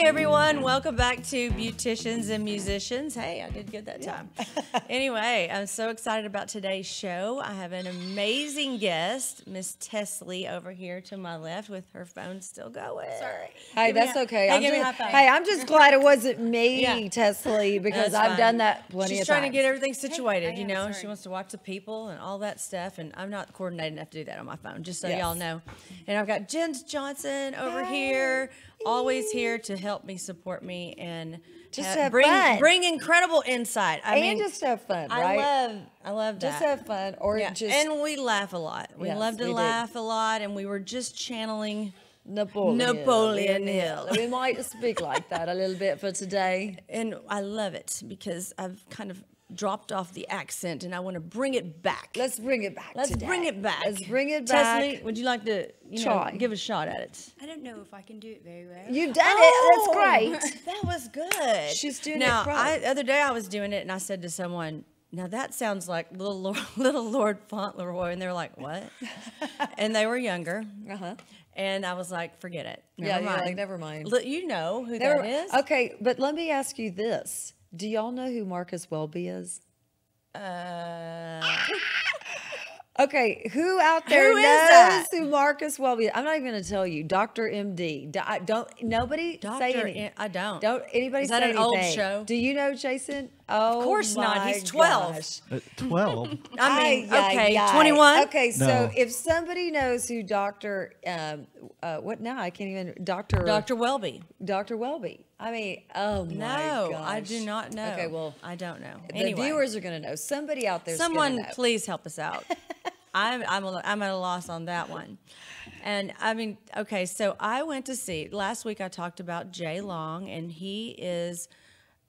everyone. Welcome back to Beauticians and Musicians. Hey, I did good that time. Anyway, I'm so excited about today's show. I have an amazing guest, Miss Tessli over here to my left with her phone still going. Sorry. Hey, that's okay. Hey, I'm just glad it wasn't me, Yeah. Tessli, because That's I've fine. done that plenty She's of trying times. to get everything situated, I you am, know. sorry. She wants to watch the people and all that stuff, and I'm not coordinated enough to do that on my phone, just so Yes. y'all know. And I've got Jen Johnson over here, always here to help me, support me, and Just have bring fun. bring incredible insight. I mean, just have fun, right? I love that. Just have fun, or Yeah, just and we laugh a lot. We Yes, love to we do. laugh a lot, and we were just channeling Napoleon Hill. We might speak like that a little bit for today. And I love it because I've kind of dropped off the accent and I want to bring it back. Let's bring it back. Let's today. bring it back. Let's bring it back. Tessli, would you like to Try. give a shot at it? I don't know if I can do it very well. You've done it. That's great. That was good. She's doing now, it right. The other day I was doing it and I said to someone, now that sounds like little Lord Fauntleroy. And they were like, what? And they were younger. Uh-huh. And I was like, forget it. Yeah, Never you're mind. like, never mind. You know who that is? Okay, but let me ask you this. Do y'all know who Marcus Welby is? Okay, who out there Who is knows that? who Marcus Welby is? I'm not even going to tell you. Dr. MD. Don't nobody say anything. I don't. Don't anybody Is that say an anything. old show? Do you know Jason? Oh, Of course not. my He's 12. gosh. 12. I mean, Ay, okay, ay, ay. 21. Okay, so No. if somebody knows who Dr. What now? I can't even Dr. Welby. Dr. Welby. I mean, oh my No, gosh. I do not know. Okay, well, I don't know. the Anyway, viewers are going to know. Somebody out there's someone going to know. please help us out. I'm at a loss on that one. And I mean, okay, so I went to see last week. I talked about Jay Long, and he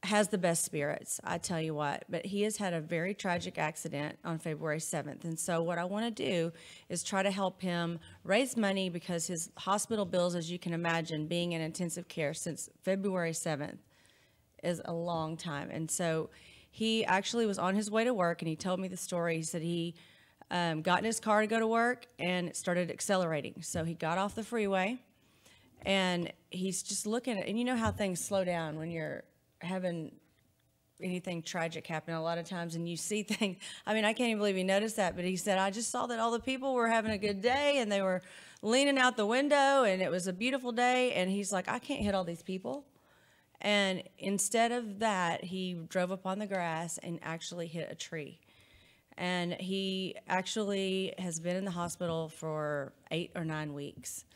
has the best spirits. I tell you what, but he has had a very tragic accident on February 7th, and so what I want to do is try to help him raise money because his hospital bills, as you can imagine, being in intensive care since February 7th, is a long time. And so he actually was on his way to work, and he told me the story. He said he got in his car to go to work and it started accelerating. So he got off the freeway and he's just looking at, and you know how things slow down when you're having anything tragic happen a lot of times and you see things. I mean, I can't even believe he noticed that, but he said, I just saw that all the people were having a good day and they were leaning out the window and it was a beautiful day. And he's like, I can't hit all these people. And instead of that, he drove up on the grass and actually hit a tree. And he actually has been in the hospital for 8 or 9 weeks.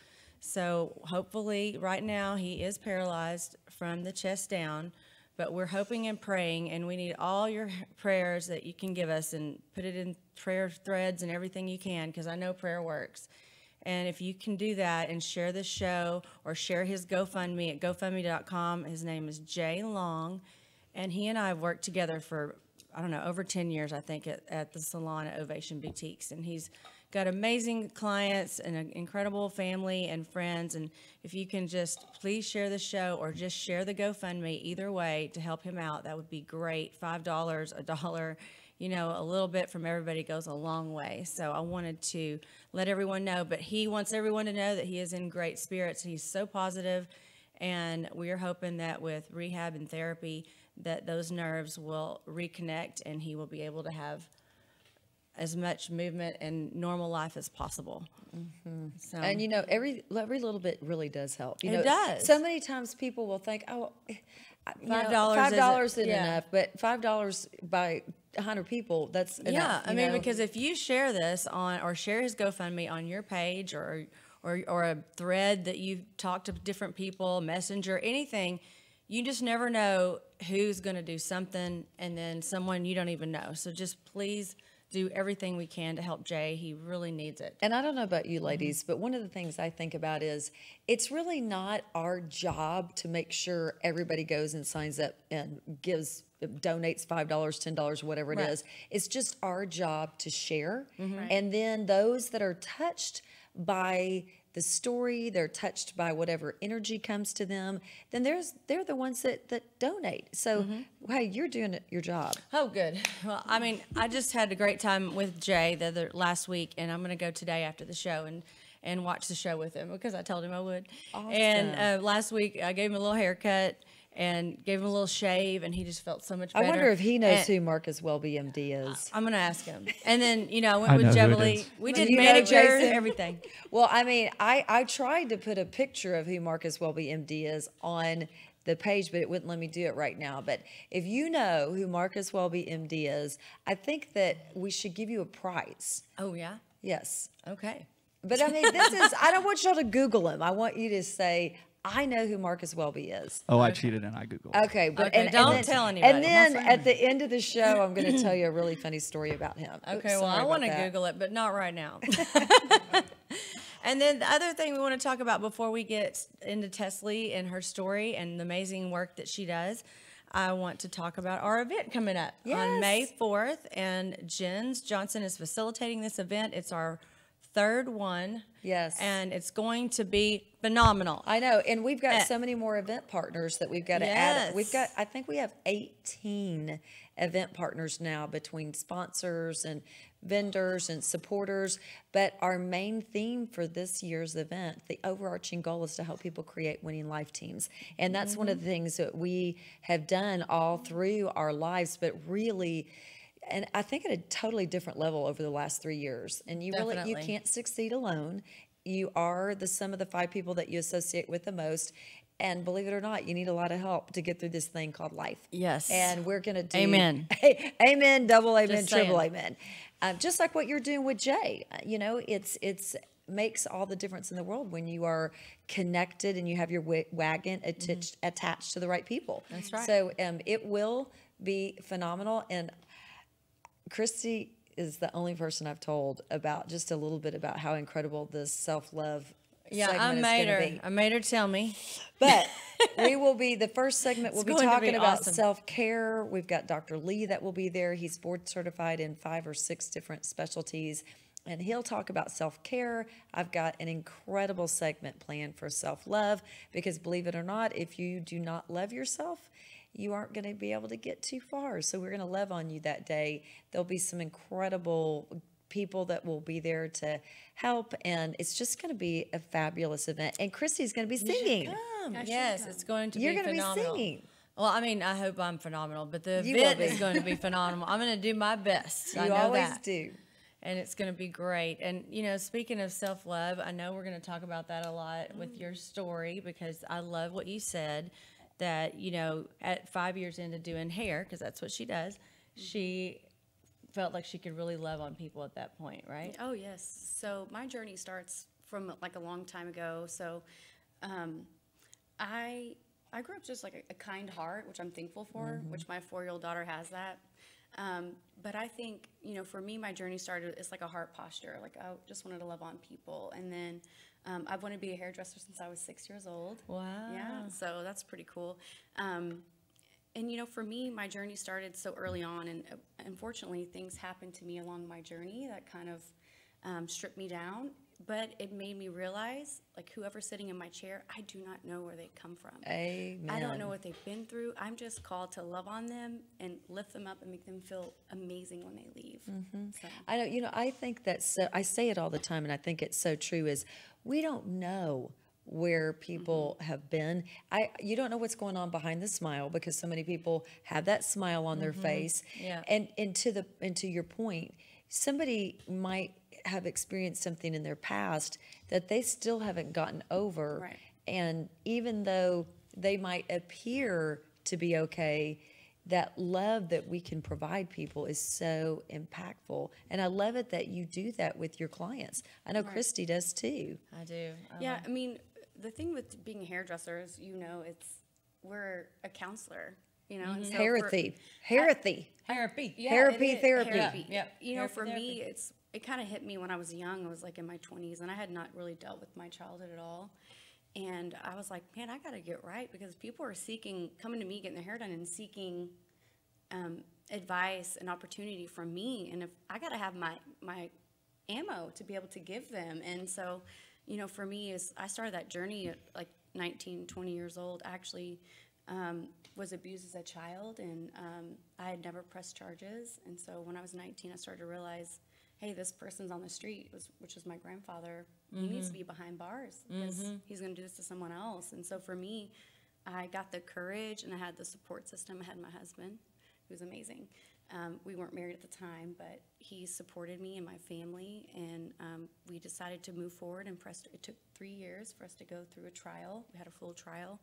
So hopefully right now he is paralyzed from the chest down, but we're hoping and praying, and we need all your prayers that you can give us and put it in prayer threads and everything you can, because I know prayer works. And if you can do that and share this show or share his GoFundMe at GoFundMe.com. His name is Jay Long, and he and I have worked together for, I don't know, over 10 years, I think, at the salon at Ovation Boutiques. And he's got amazing clients and an incredible family and friends. And if you can just please share the show or just share the GoFundMe, either way, to help him out, that would be great. $5, $1, you know, a little bit from everybody goes a long way. So I wanted to let everyone know, but he wants everyone to know that he is in great spirits. He's so positive, and we are hoping that with rehab and therapy that those nerves will reconnect and he will be able to have as much movement and normal life as possible. Mm-hmm. So, And you know, every little bit really does help. You It know, does. So many times people will think, oh, $5 isn't yeah. enough, but $5 by 100 people, that's enough. yeah, I you mean, know? because if you share this on or share his GoFundMe on your page or a thread that you talk to different people, Messenger, anything, you just never know who's going to do something, and then someone you don't even know. So just please do everything we can to help Jay. He really needs it. And I don't know about you ladies, but one of the things I think about is it's really not our job to make sure everybody goes and signs up and donates $5, $10, whatever it Right. is. It's just our job to share. Right. And then those that are touched by the story, they're touched by whatever energy comes to them, then they're the ones that donate. So, hey, you're doing your job. Oh, good. Well, I mean, I just had a great time with Jay last week, and I'm going to go today after the show. and watch the show with him because I told him I would. Awesome. And last week I gave him a little haircut and gave him a little shave, and he just felt so much better. I wonder if he knows And who Marcus Welby MD is. I'm going to ask him. And then, I went I with know who it Jubilee. is. We Do did you know manicures, Jason? everything. Well, I mean, I tried to put a picture of who Marcus Welby MD is on the page, but it wouldn't let me do it right now. But if you know who Marcus Welby MD is, I think that we should give you a prize. Oh, yeah? Yes. Okay. But I mean, I don't want y'all to Google him. I want you to say, I know who Marcus Welby is. Oh, I cheated and I Googled. Okay, but Okay, don't tell anybody. And then at the end of the show, I'm going to tell you a really funny story about him. Oops, Okay, well, sorry I want to about that. Google it, but not right now. And then the other thing we want to talk about before we get into Tessli and her story and the amazing work that she does, I want to talk about our event coming up on May 4th. And Jen Johnson is facilitating this event. It's our third one. Yes. And it's going to be phenomenal. I know, and we've got so many more event partners that we've got to add. Yes. I think we have 18 event partners now between sponsors and vendors and supporters. But our main theme for this year's event, the overarching goal is to help people create winning life teams. And that's one of the things that we have done all through our lives, but really, and I think at a totally different level over the last 3 years. And you Definitely. can't succeed alone. You are the sum of the 5 people that you associate with the most. And believe it or not, you need a lot of help to get through this thing called life. Yes. And we're going to do Amen. Amen, double amen, Just saying. triple amen. Just like what you're doing with Jay. It's makes all the difference in the world when you are connected and you have your wagon attached to the right people. That's right. So it will be phenomenal. And Kristi is the only person I've told about just a little bit about how incredible this self-love segment is going to be. I made her tell me. But we will be, the first segment, we'll be going to be talking about awesome. self-care. We've got Dr. Lee that will be there. He's board certified in 5 or 6 different specialties. And he'll talk about self-care. I've got an incredible segment planned for self-love because believe it or not, if you do not love yourself, you aren't going to be able to get too far. So we're going to love on you that day. There'll be some incredible people that will be there to help, and it's just going to be a fabulous event. And Kristi's going to be singing. Yes, it's going to You're be going to be phenomenal. singing. Well, I mean, I hope I'm phenomenal, but the You event will be. is going to be phenomenal. I'm going to do my best. I You know always that. do. And it's going to be great. And, speaking of self-love, I know we're going to talk about that a lot with your story because I love what you said that, at 5 years into doing hair, because that's what she does, she felt like she could really love on people at that point, right? Oh, yes. So my journey starts from like a long time ago. So I grew up just like a kind heart, which I'm thankful for, which my 4-year-old daughter has that. But I think, for me, my journey started, it's like a heart posture. Like I just wanted to love on people. And then I've wanted to be a hairdresser since I was 6 years old. Wow. Yeah, so that's pretty cool. And, for me, my journey started so early on. And unfortunately, things happened to me along my journey that kind of stripped me down. But it made me realize, like, whoever's sitting in my chair, I do not know where they come from. Amen. I don't know what they've been through. I'm just called to love on them and lift them up and make them feel amazing when they leave. So. I know, I think that's so, I say it all the time, and I think it's so true, is we don't know where people have been. You don't know what's going on behind the smile because so many people have that smile on their face. Yeah. And to your point, somebody might have experienced something in their past that they still haven't gotten over. Right. And even though they might appear to be okay, that love that we can provide people is so impactful. And I love it that you do that with your clients. I know Kristi does too. I do. Yeah, I mean, the thing with being hairdressers, we're a counselor, and so Therapy. Therapy. Yeah, Therapy, it is. therapy. Therapy. Yep. Therapy, For therapy. me, it kind of hit me when I was young. I was like in my 20s, and I had not really dealt with my childhood at all. And I was like, man, I got to get right because people are coming to me, getting their hair done, and seeking advice and opportunity from me. And if I got to have my ammo to be able to give them. And so, for me, I started that journey at like 19, 20 years old. I actually was abused as a child, and I had never pressed charges. And so when I was 19, I started to realize, hey, this person's on the street, which was my grandfather. He needs to be behind bars because he's going to do this to someone else. And so for me, I got the courage and I had the support system. I had my husband, who was amazing. We weren't married at the time, but he supported me and my family, and we decided to move forward. And it took 3 years for us to go through a trial. We had a full trial,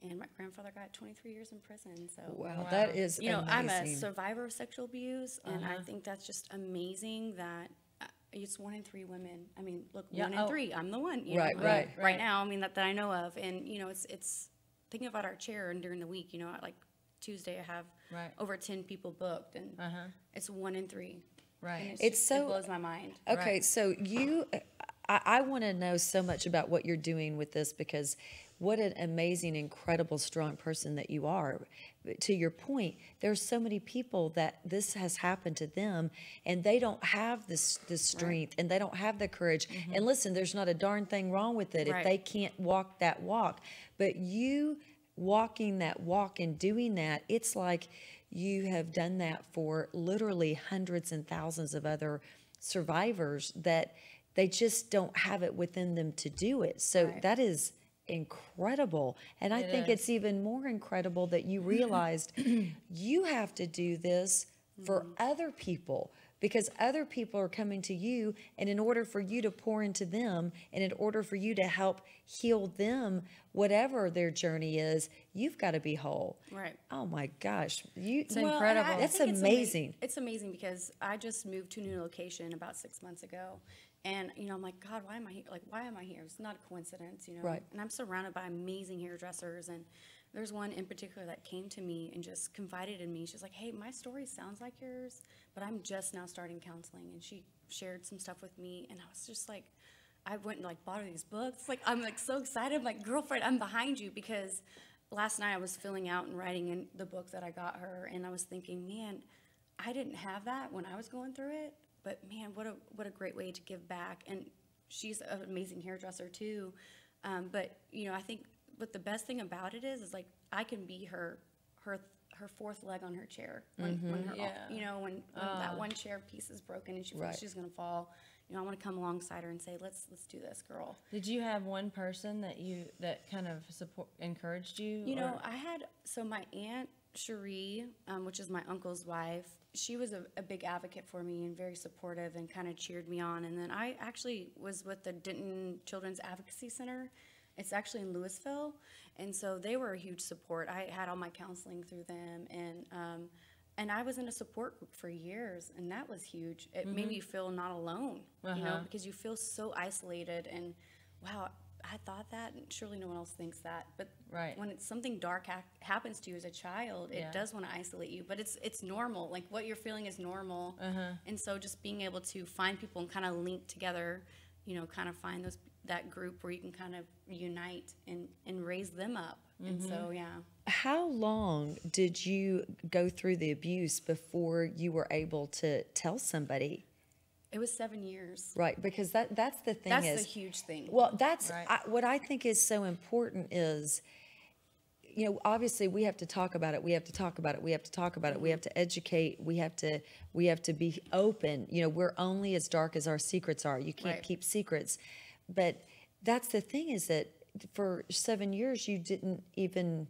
and my grandfather got 23 years in prison. So Wow, that is amazing. I'm a survivor of sexual abuse, and I think that's just amazing that it's 1 in 3 women. I mean, look, 1 in 3. I'm the one. Right now. I mean, that I know of, and it's thinking about our chair, and during the week, like Tuesday, I have over 10 people booked, and it's 1 in 3. Right. It blows my mind. Okay, so I want to know so much about what you're doing with this, because what an amazing, incredible, strong person that you are. To your point, there's so many people that this has happened to them, and they don't have this strength, and they don't have the courage. And listen, there's not a darn thing wrong with it if they can't walk that walk. But you walking that walk and doing that, it's like you have done that for literally hundreds and thousands of other survivors that they just don't have it within them to do it. So that is incredible. And I think it's even more incredible that you realized you have to do this for other people, because other people are coming to you, and in order for you to pour into them, and in order for you to help heal them, whatever their journey is, you've got to be whole. Right. Oh my gosh. It's incredible. That's amazing. It's amazing because I just moved to a new location about 6 months ago. And, I'm like, God, why am I here? Like, why am I here? It's not a coincidence, Right. And I'm surrounded by amazing hairdressers. And there's one in particular that came to me and just confided in me. She's like, hey, my story sounds like yours, but I'm just now starting counseling. And she shared some stuff with me. And I was just like, I went and bought her these books. I'm so excited. I'm like, girlfriend, I'm behind you, because last night I was filling out and writing in the book that I got her. And I was thinking, man, I didn't have that when I was going through it. But man, what a great way to give back. And she's an amazing hairdresser too. But I think what the best thing about it is I can be her fourth leg on her chair when when that one chair piece is broken and she feels she's gonna fall. I want to come alongside her and say, let's do this, girl. Did you have one person that kind of encouraged you? I had my aunt Cherie, which is my uncle's wife. She was a big advocate for me and very supportive and kind of cheered me on. And then I actually was with the Denton Children's Advocacy Center. It's actually in Lewisville. And so they were a huge support. I had all my counseling through them. And I was in a support group for years, and that was huge. It made me feel not alone, because you feel so isolated. And, wow, I thought that, and surely no one else thinks that. But when something dark happens to you as a child, it does want to isolate you. But it's normal. What you're feeling is normal. And so just being able to find people and kind of link together, kind of find that group where you can kind of unite and raise them up. And so, How long did you go through the abuse before you were able to tell somebody? It was 7 years. Right, because that's the thing. That's the huge thing. Well, that's what I think is so important is, obviously we have to talk about it. We have to talk about it. We have to talk about it. We have to educate. We have to be open. We're only as dark as our secrets are. You can't keep secrets. But that's the thing, is that for 7 years you didn't even,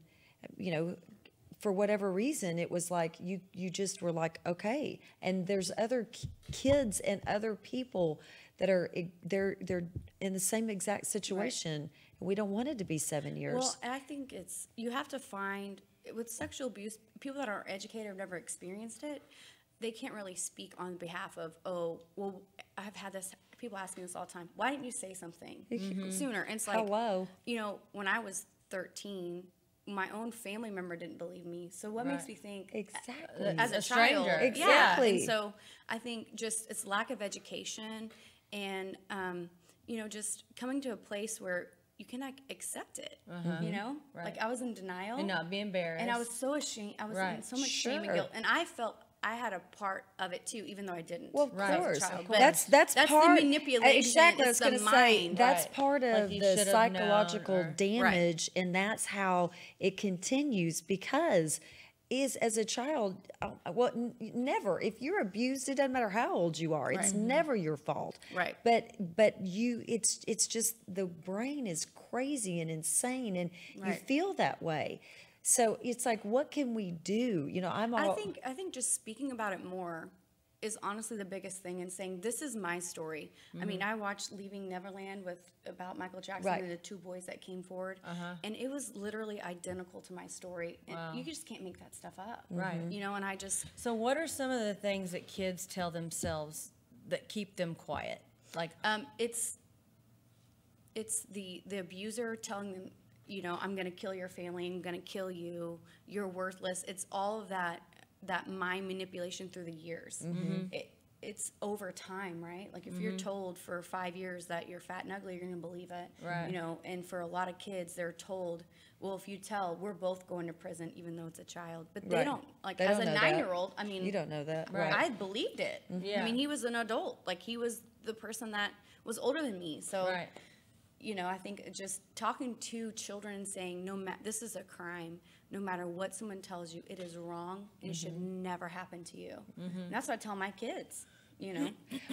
for whatever reason, it was like you just were like, okay. And there's other kids and other people that are they're in the same exact situation. We don't want it to be 7 years. Well, I think you have to find, with sexual abuse, people that aren't educated, have never experienced it, they can't really speak on behalf of, I've had this, people ask me this all the time, why didn't you say something sooner? And it's like, hello. When I was 13, my own family member didn't believe me. So what makes me think as a child? Stranger. Exactly. Yeah. And so I think just it's lack of education and, just coming to a place where you cannot accept it, I was in denial. And not be embarrassed. And I was so ashamed. I was in so much shame and guilt. And I felt I had a part of it too, even though I didn't. Well, of course. That's part, the manipulation. Exactly. I was going to say that's part of the psychological known, damage, and that's how it continues, because is as a child, well, never. If you're abused, it doesn't matter how old you are. It's never your fault. Right. But it's just the brain is crazy and insane, and you feel that way. So it's like, what can we do? You know, I think just speaking about it more is honestly the biggest thing, and saying, this is my story. I mean, I watched Leaving Neverland about Michael Jackson and the two boys that came forward, and it was literally identical to my story. And you just can't make that stuff up. Right. You know, and I just... So what are some of the things that kids tell themselves that keep them quiet? Like, it's the abuser telling them, you know, I'm going to kill your family, I'm going to kill you, you're worthless. It's all of that mind manipulation through the years. It's over time, right? Like, if you're told for 5 years that you're fat and ugly, you're going to believe it. Right. You know, and for a lot of kids, they're told, well, if you tell, we're both going to prison, even though it's a child. But they don't, like, They as don't a know 9-year-old, I mean... You don't know that. Right. I believed it. Yeah. I mean, he was an adult. Like, he was the person that was older than me. So... right. You know, I think just talking to children and saying, this is a crime. No matter what someone tells you, it is wrong, and it should never happen to you. And that's what I tell my kids, you know.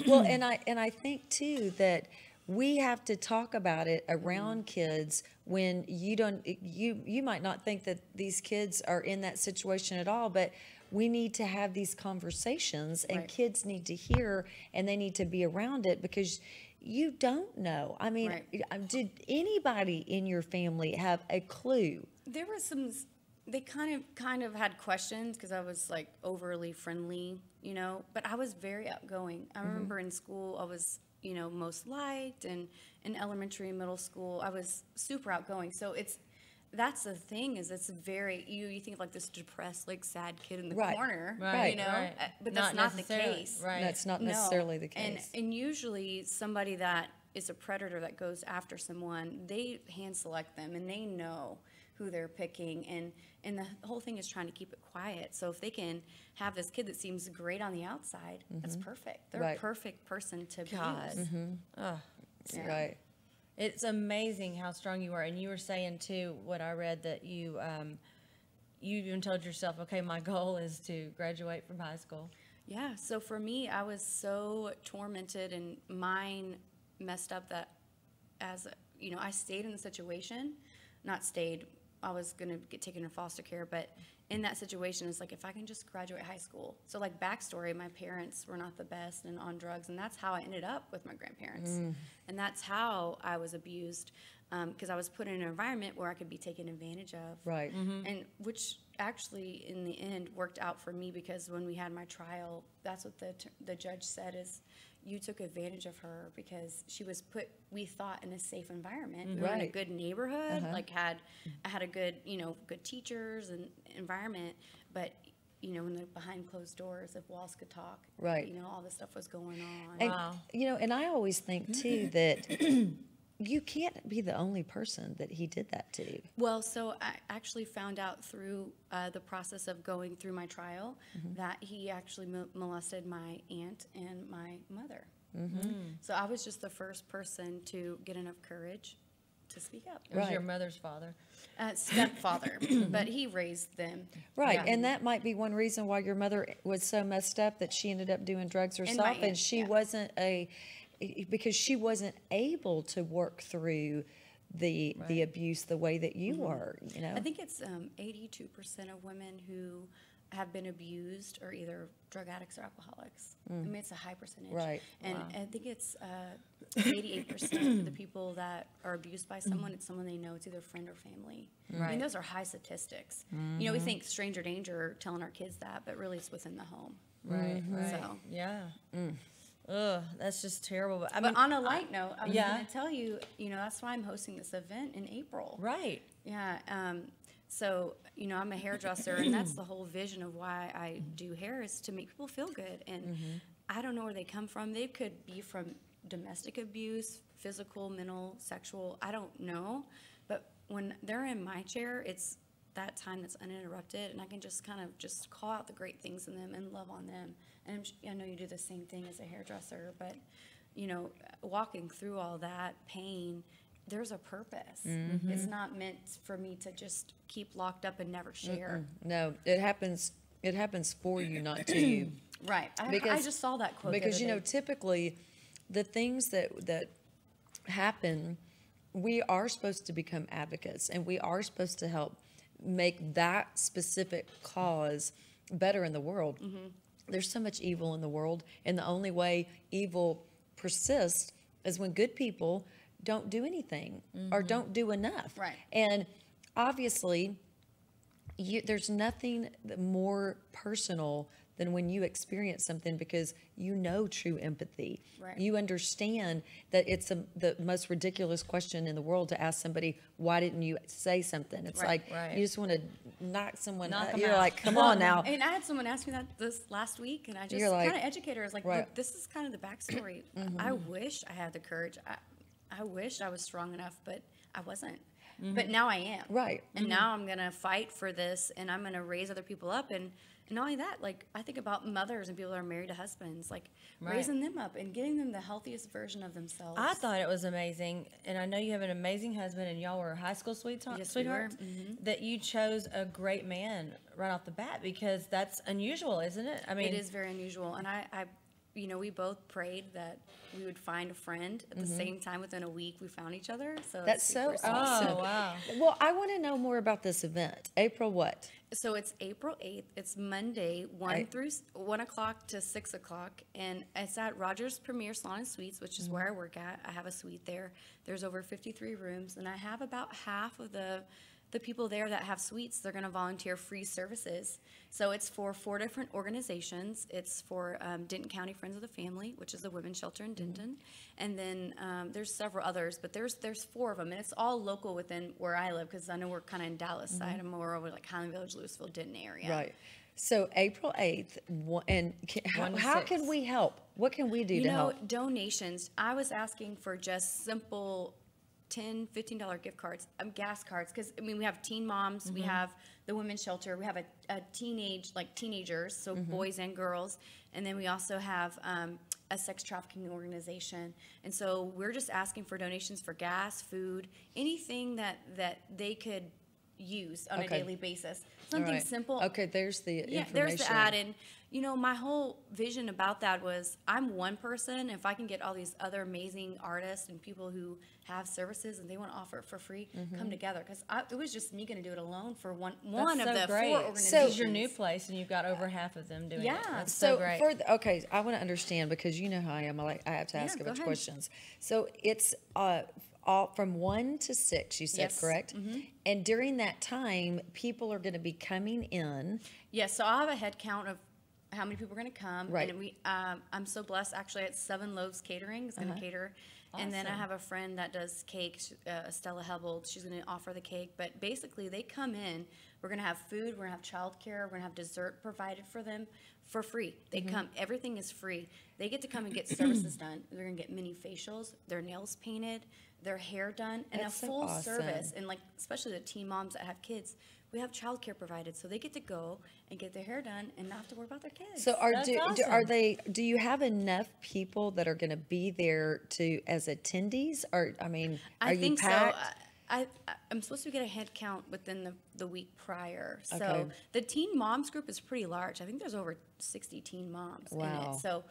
Well, and I think too that we have to talk about it around kids when you might not think that these kids are in that situation at all, but we need to have these conversations, and kids need to hear, and they need to be around it, because you don't know. I mean, did anybody in your family have a clue? There were they kind of had questions, because I was like overly friendly, you know, but I was very outgoing. I remember in school I was, you know, most liked, and in elementary and middle school I was super outgoing. So that's the thing, is it's very, you think of like this depressed, like sad kid in the corner, you know, but that's not the case. Right. That's not necessarily the case. And usually somebody that is a predator that goes after someone, they hand select them, and they know who they're picking, and the whole thing is trying to keep it quiet. So if they can have this kid that seems great on the outside, that's perfect. They're a perfect person to abuse. Oh, Right. it's amazing how strong you are. And you were saying too, what I read, that you even told yourself, okay, my goal is to graduate from high school. Yeah, so for me, I was so tormented and mind messed up that, you know, I stayed in the situation. I was going to get taken in foster care, but in that situation, it's like, if I can just graduate high school. So, like, backstory, my parents were not the best and on drugs, and that's how I ended up with my grandparents. And that's how I was abused, because I was put in an environment where I could be taken advantage of. Right. And which actually, in the end, worked out for me, because when we had my trial, that's what the judge said, is, you took advantage of her because she was put, we thought, in a safe environment. We were in a good neighborhood, like I had a good, you know, good teachers and environment, but, you know, when they're behind closed doors, if walls could talk, you know, all this stuff was going on. And, you know, and I always think too that you can't be the only person that he did that to. Well, so I actually found out through the process of going through my trial that he actually molested my aunt and my mother. So I was just the first person to get enough courage to speak up. It was your mother's father. Stepfather, but he raised them. Right, and that might be one reason why your mother was so messed up, that she ended up doing drugs herself, and she wasn't because she wasn't able to work through the abuse the way that you were, you know. I think it's 82% of women who have been abused are either drug addicts or alcoholics. I mean, it's a high percentage. Right. And I think it's 88% of the people that are abused by someone, it's someone they know. It's either friend or family. I mean, those are high statistics. You know, we think stranger danger, telling our kids that, but really it's within the home. Right. So. Yeah. Ugh, that's just terrible. But, But on a light note, I was going to tell you, you know, that's why I'm hosting this event in April. Right. Yeah. So, you know, I'm a hairdresser, and that's the whole vision of why I do hair, is to make people feel good. And I don't know where they come from. They could be from domestic abuse, physical, mental, sexual. I don't know. But when they're in my chair, it's that time that's uninterrupted, and I can just kind of just call out the great things in them and love on them. And I know you do the same thing as a hairdresser, but, you know, walking through all that pain there's a purpose. It's not meant for me to just keep locked up and never share. No, it happens for you, not to you. Right. I just saw that quote. Because, the you other know, day. typically the things that happen, we are supposed to become advocates, and we are supposed to help make that specific cause better in the world. There's so much evil in the world, and the only way evil persists is when good people don't do anything or don't do enough. Right. And obviously, there's nothing more personal than when you experience something, because you know true empathy. Right. You understand that it's the most ridiculous question in the world to ask somebody, why didn't you say something? It's Right. like you just want to knock someone Knock out. 'em You're out. like, come on now. And I had someone ask me that this last week, and I just You're like, kind of educated her. I was like, right. look, this is kind of the backstory. I wish I had the courage. I wish I was strong enough, but I wasn't. But now I am. Right. And now I'm going to fight for this, and I'm going to raise other people up. And not only that, like, I think about mothers and people that are married to husbands, like raising them up and getting them the healthiest version of themselves. I thought it was amazing, and I know you have an amazing husband, and y'all were high school sweethearts, Yes, we were. that you chose a great man right off the bat, because that's unusual, isn't it? I mean, It is very unusual. And I you know, we both prayed that we would find a friend at the same time. Within a week, we found each other. So That's it's so super awesome. Oh, wow. Well, I want to know more about this event. April what? So it's April 8th. It's Monday, 1 o'clock to 6 o'clock. And it's at Rogers Premier Salon and Suites, which is where I work at. I have a suite there. There's over 53 rooms. And I have about half of the people there that have suites. They're going to volunteer free services. So it's for 4 different organizations. It's for Denton County Friends of the Family, which is a women's shelter in Denton. And then there's several others, but there's 4 of them. And it's all local within where I live, because I know we're kind of in Dallas side. I'm more over like Highland Village, Lewisville, Denton area. Right. So April 8th, and how can we help? What can we do to help? Donations. I was asking for just simple $10, $15 gift cards, gas cards, because I mean we have teen moms, we have the women's shelter, we have a teenagers, so boys and girls, and then we also have a sex trafficking organization, and so we're just asking for donations for gas, food, anything that they could use on a daily basis, something Right. simple. Okay, there's the information. There's the ad, and you know, my whole vision about that was I'm one person. If I can get all these other amazing artists and people who have services and they want to offer it for free, come together, because it was just me going to do it alone for one That's of so the great. 4 So organizations. it's your new place, and you've got over half of them doing it. Yeah. That's so great. Okay, I want to understand, because you know how I am. I have to ask a go bunch of ahead. questions. So it's all from 1 to 6, you said, Yes. correct? And during that time, people are going to be coming in. Yes, so I'll have a head count of how many people are going to come. Right. And I'm so blessed. Actually, at 7 Loaves Catering is going to cater. And then I Awesome. have a friend that does cake, Stella Hebold. She's going to offer the cake. But basically, they come in. We're going to have food. We're going to have childcare. We're going to have dessert provided for them for free. They come. Everything is free. They get to come and get services done. They're going to get mini facials, their nails painted, their hair done, and That's a so full awesome. service. And like, especially the teen moms that have kids, we have childcare provided, so they get to go and get their hair done and not have to worry about their kids. So That's awesome. do you have enough people that are going to be there as attendees? Or I mean, are I you think packed? so. I'm supposed to get a head count within the week prior. So Okay. the teen moms group is pretty large. I think there's over 60 teen moms in Wow. it. So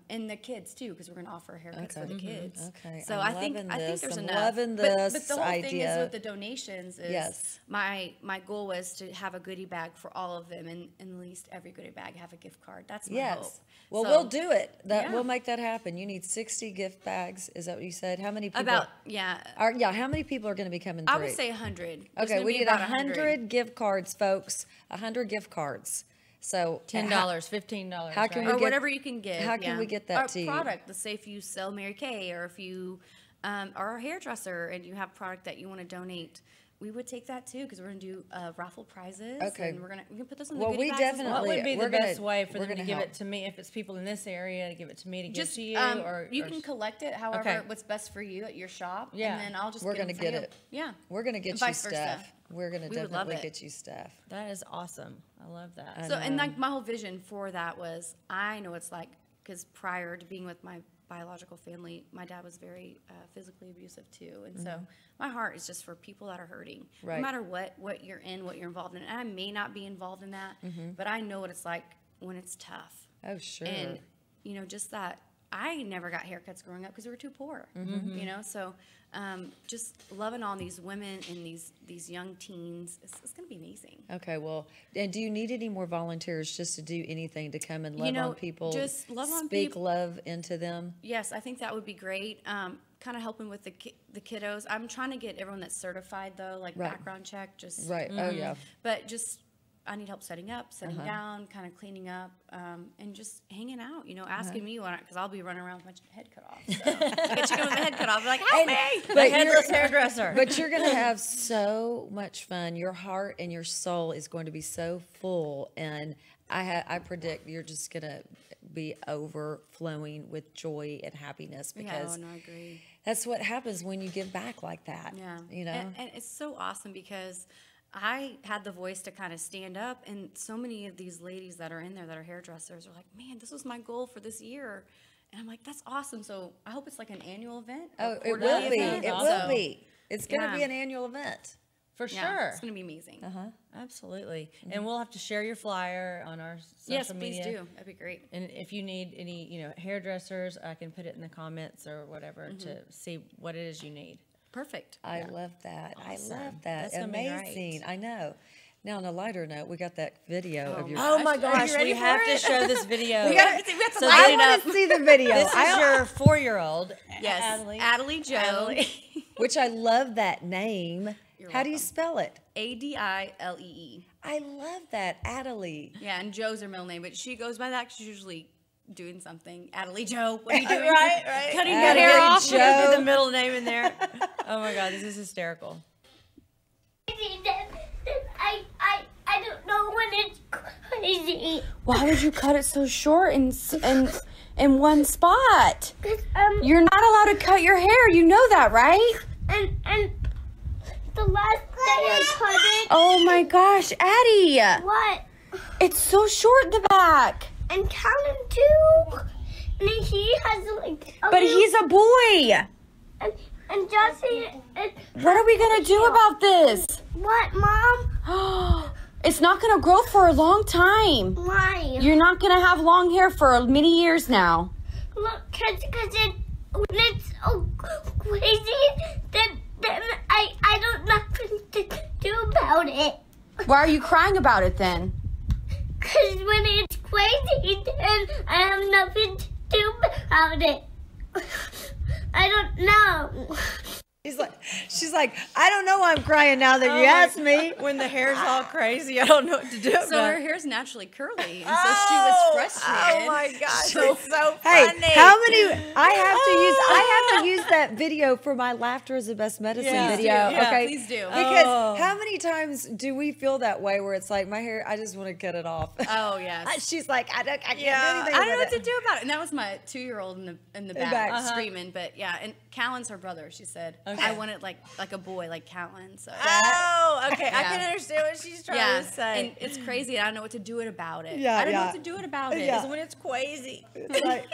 and the kids too, because we're going to offer haircuts for the kids. Okay, So I'm I think loving there's this. I'm enough. loving But this the whole thing is idea. with the donations is Yes. my goal was to have a goodie bag for all of them, and at least every goodie bag have a gift card. That's my hope. Yes. Well, So, we'll do it. yeah. We'll make that happen. You need 60 gift bags. Is that what you said? How many people? about yeah. How many people are going to be coming I through? would say 100. Okay, we need 100 gift cards, folks. 100 gift cards. So $10, $15. how can right? we Or get- whatever you can give. how can we get that or to you? product? Let's say if you sell Mary Kay, or if you are a hairdresser and you have product that you want to donate, we would take that too, because we're going to do raffle prizes. Okay. And we can put those in Well, the goodie we bags as definitely- well. What would be We're the gonna- best way for we're them to gonna give help. it to me? If it's people in this area, to give it to me to give Just to you, or you can collect it however Okay. what's best for you at your shop. Yeah. And then I'll just We're going gonna to get it. Yeah. We're going to get And you vice versa. stuff. We're going to We would love definitely it. get you stuff. That is awesome. I love that. So, and like my whole vision for that was, I know it's like, because prior to being with my biological family, my dad was very physically abusive too. And so my heart is just for people that are hurting, no matter what you're in, what you're involved in. And I may not be involved in that, but I know what it's like when it's tough. Oh, sure. And, you know, just that I never got haircuts growing up because we were too poor, you know? So just loving all these women and these young teens, it's going to be amazing. Okay, well, and do you need any more volunteers just to do anything to come and love on people? Just love on speak people. love into them? Yes, I think that would be great. Kind of helping with the kiddos. I'm trying to get everyone that's certified, though, like background check. Just Oh, yeah. But just I need help setting up, setting down, kind of cleaning up, and just hanging out, you know, asking me because I'll be running around with my head cut off. So. I get chicken with my head cut off. I'm like, help me! The headless hairdresser. But you're going to have so much fun. Your heart and your soul is going to be so full. And I predict you're just going to be overflowing with joy and happiness because I agree. That's what happens when you give back like that. Yeah. You know? And it's so awesome because I had the voice to kind of stand up, and so many of these ladies that are in there that are hairdressers are like, man, this was my goal for this year. And I'm like, that's awesome. So I hope it's like an annual event. Oh, it will be. Event. It will be. It's going to be an annual event. For Yeah, sure. it's going to be amazing. Absolutely. And we'll have to share your flyer on our social Yes, media. please do. That'd be great. And if you need any, you know, hairdressers, I can put it in the comments or whatever to see what it is you need. Perfect. I love that. Awesome. I love that. That's gonna be Amazing. great. I know. Now, on a lighter note, we got that video of your. Oh my Are gosh, you ready we for have it? to show this video. We have to So light I it then- want to see the video. This is your 4-year-old. Yes. Adley. Adley Joe. Adley. Which I love that name. How do you welcome. spell it? Adilee. I love that, Adelie. Yeah, and Joe's her middle name, but she goes by that. She's usually doing something. Adley Joe, what are you doing? Right. Cutting Adley your hair off. Joe. We're gonna do the middle name in there. Oh my God, this is hysterical. I don't know when it's crazy. Why would you cut it so short in one spot? 'Cause, You're not allowed to cut your hair. You know that, right? and the last day I cut it. Oh my gosh, Addie. What? It's so short in the back. And Calvin too. And he has like. But he's a boy. And Jesse. What are we going to do about this? What, Mom? It's not going to grow for a long time. Why? You're not going to have long hair for many years now. Look, cause when it's so crazy, then I don't know nothing to do about it. Why are you crying about it then? Cause when it's crazy, then I have nothing to do about it. I don't know. She's like, I don't know why I'm crying now that you asked me. When the hair's all crazy, I don't know what to do about So her it. hair's naturally curly, and so she was frustrated. Oh my gosh, it's so Hey, funny. how many? I have to use that video for my laughter is the best medicine Yeah. video. Yeah, Okay, please do. Because Oh. how many times do we feel that way where it's like my hair? I just want to cut it off. Oh yes. She's like, I can't do Yeah. anything. I don't know about what to do about it. And that was my 2-year-old in the back, back. screaming. But yeah, and Callan's her brother. She said, I want it like a boy, like Callan. So Oh, okay. I Yeah. can understand what she's trying yeah, to say. and it's crazy. And I don't know what to do about it. Yeah, I don't know yeah. what to do about it. Yeah. It's when it's crazy. It's like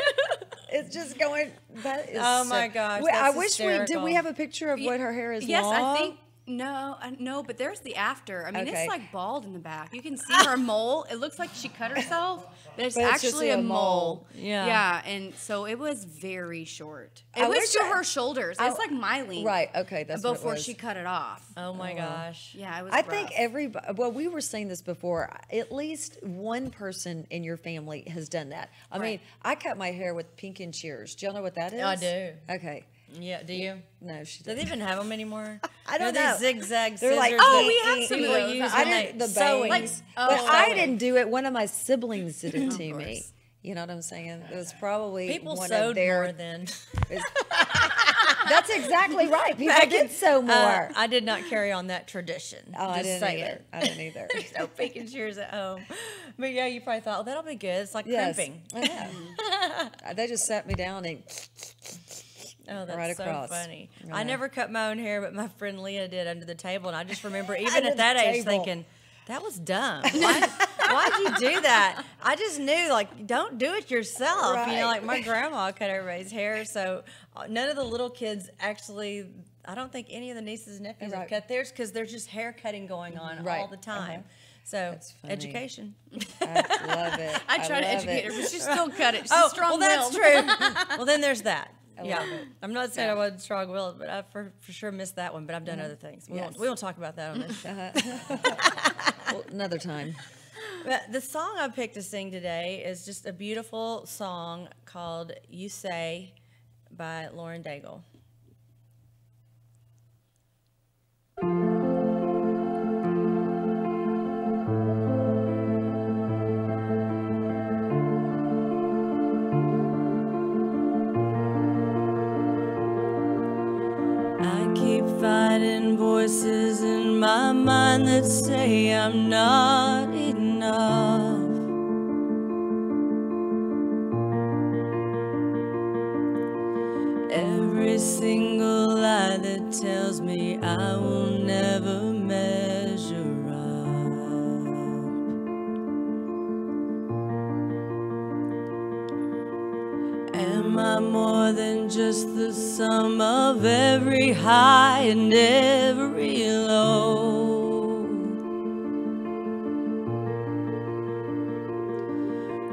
it's just going. That is Oh my gosh, Wait, I that's wish we did. hysterical. We have a picture of what her hair is Yes, long. I think. No, but there's the after. I mean, Okay. it's like bald in the back. You can see her mole. It looks like she cut herself, but it's But it's just actually a a mole. Yeah. Yeah, and so it was very short. It I was wish to I- her shoulders. It's like my length. Right. Okay. That's what it Before was. she cut it off. Oh my gosh. Yeah, it was I rough. think everybody, well, we were saying this before, at least one person in your family has done that. I mean, I cut my hair with pink and shears. Do y'all know what that is? I do. Okay. Yeah, do you? No, she Do they doesn't. even have them anymore? I don't They're know. these zigzag They're scissors. like, Oh, that we have some of people those. use I when they didn't, the sew bangs. it. But oh, I sewing. didn't do it. One of my siblings did it to me. course. You know what I'm saying? It was probably People one sewed of their. more then. That's exactly right. People did sew more. I did not carry on that tradition. Oh, I Just didn't saying. either. I didn't either. No picking shears at home. But yeah, you probably thought, oh, that'll be good. It's like Yes. crimping. I know. They just sat me down and Oh, that's right so across. funny. Yeah. I never cut my own hair, but my friend Leah did under the table. And I just remember, even Under at that the age, table. thinking, that was dumb. Why Why'd you do that? I just knew, like, don't do it yourself. You know, Right. like my grandma cut everybody's hair, so none of the little kids actually. I don't think any of the nieces and nephews have Right. cut theirs because there's just hair cutting going on Right. all the time. Uh-huh. So That's funny. education. I love it. I try to love educate it. her, but she still cut it. She's Well, strong-willed. that's true. Well, then there's that. Yeah, love it. I'm not saying I wasn't strong-willed, but I for sure missed that one. But I've done other things. Yes. We won't talk about that on this show. Well, another time. But the song I picked to sing today is just a beautiful song called "You Say" by Lauren Daigle. I keep fighting voices in my mind that say I'm not enough. Every single lie that tells me I will never measure up. Am I more than just the sum of every high and every low?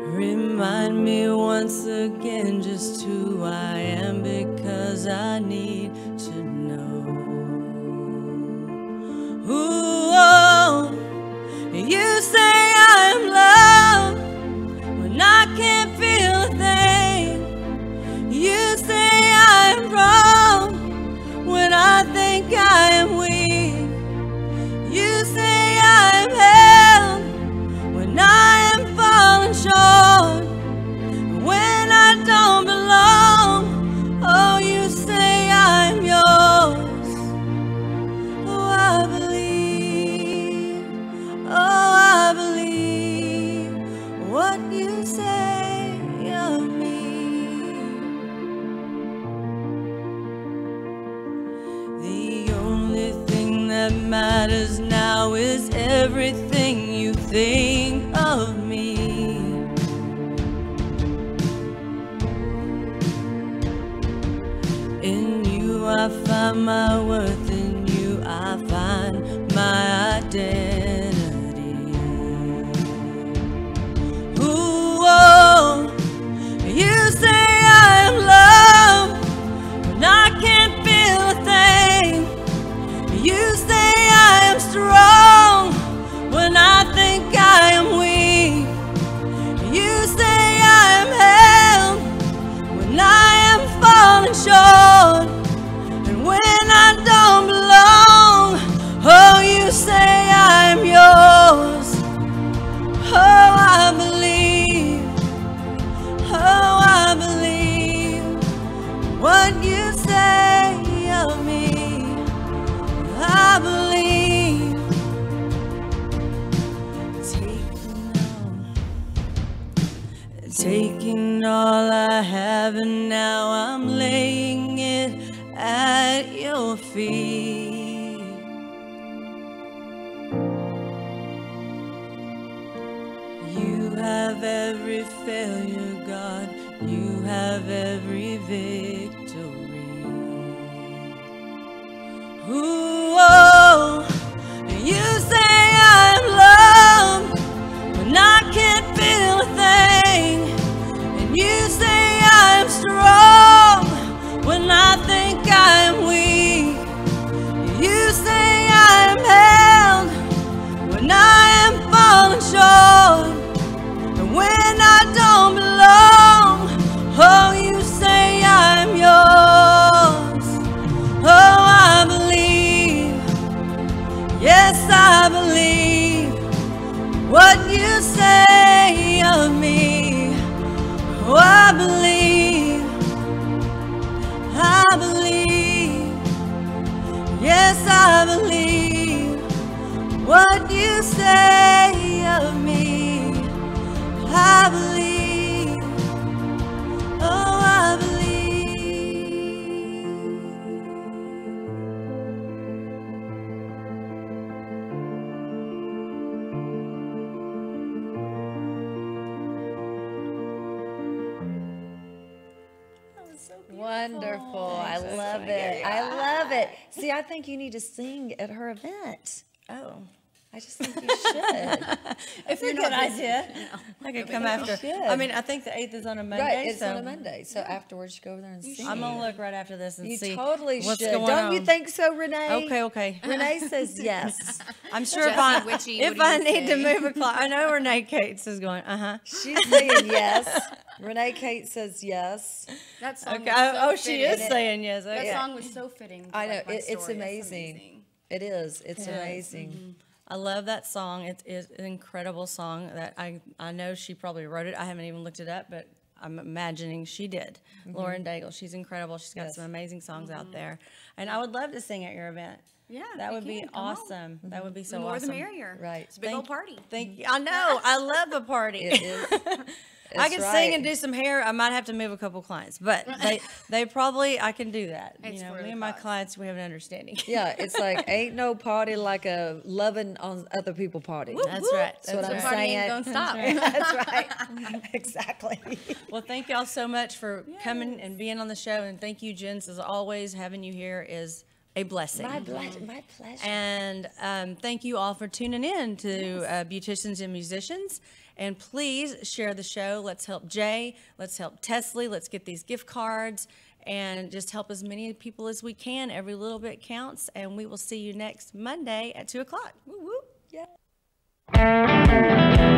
Remind me once again just who I am, because I need to know. Ooh, oh, you say I'm loved when I can't feel a thing. You say I'm wrong when I think I am weak. You say I'm held when I am falling short, when I don't belong. Oh, you say I'm yours. Oh, I believe. Oh, I believe what you say of me. The only thing that matters now is everything you think of me. In you I find my worth, in you I find my identity. Ooh, oh, you say I am loved when I can't feel a thing. You say I am strong when I think I am weak. You say I am held when I am falling short, and when I don't belong. Oh, you say I'm yours. Oh, I believe. Oh, I believe what you say of me. I believe. Taking all I have, and now I'm laying it at your feet. You have every failure, God. You have every victory. Ooh, oh, you say I'm loved when I can't feel a thing, and you say I'm strong when I think I'm weak. wonderful. I love it. I love it. See, I think you need to sing at her event. Oh. I just think you should. It's a good idea. I could come after. should. I mean, I think the 8th is on a Monday. Right, it's so on a Monday. So afterwards, you go over there and sing. I'm going to look right after this and You see totally what's should. going Don't on. you think so, Renee? Okay. Renee says yes. I'm sure if I, Wittsche, if what I do you need to say? move a clock, I know Renee Cates is going, She's saying yes. Renee Kate says yes. That song Okay. was so She fitting. is saying yes. That Okay. song was so fitting. To, I know. like, my It's story. amazing. It is. It's amazing. I love that song. It is an incredible song that I know she probably wrote it. I haven't even looked it up, but I'm imagining she did. Lauren Daigle, she's incredible. She's got Yes. some amazing songs out there. And I would love to sing at your event. Yeah, That we would be can. Come on. awesome. That would be so The more awesome. the merrier. Right. It's a big old party. Thank you. I know. I love a party. It is. I That's can right. sing and do some hair. I might have to move a couple clients, but they probably I can do that. It's You know, for me the and my cause. clients, we have an understanding. Yeah, it's like ain't no party like a loving on other people party. That's right. That's what I'm right. Party saying. ain't gonna stop. That's right. Exactly. Well, thank y'all so much for coming and being on the show, and thank you, Jens, as always. Having you here is a blessing. My pleasure. And thank you all for tuning in to Beauticians and Musicians. And please share the show. Let's help Jay. Let's help Tessli. Let's get these gift cards and just help as many people as we can. Every little bit counts. And we will see you next Monday at 2 o'clock. Woo woo. Yeah.